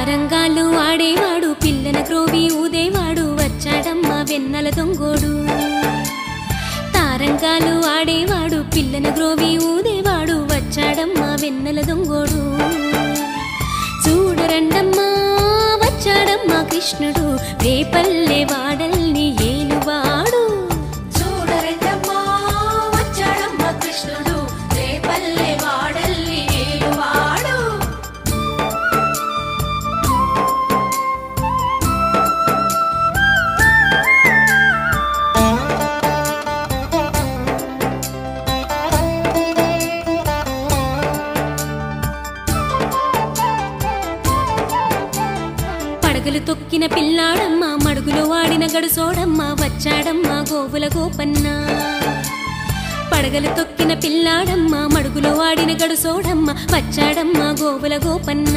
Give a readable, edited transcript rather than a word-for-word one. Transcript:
రంగాలు ఆడేవాడు పిల్లన క్రోవి ఊదేవాడు వచ్చాడమ్మ వెన్నెల దొంగోడు తారంగాలు ఆడేవాడు పిల్లన గ్రోవి ఊదేవాడు వచ్చాడమ్మ వెన్నెల దొంగోడు చూడరండమ్మా వచ్చాడమ్మ కృష్ణుడు రేపల్లె వాడల్ని ఏలువాడు చూడరండమ్మా వచ్చాడమ్మ కృష్ణుడు రేపల్లె వాడల్ని ఏలువాడు పడగలు తొక్కిన పిల్లాడమ్మ మడుగులో వాడిన గడుసోడమ్మ వచ్చాడమ్మ గోవుల గోపన్న పడగలు తొక్కిన పిల్లాడమ్మ మడుగులో వాడిన గడుసోడమ్మ వచ్చాడమ్మ గోవుల గోపన్న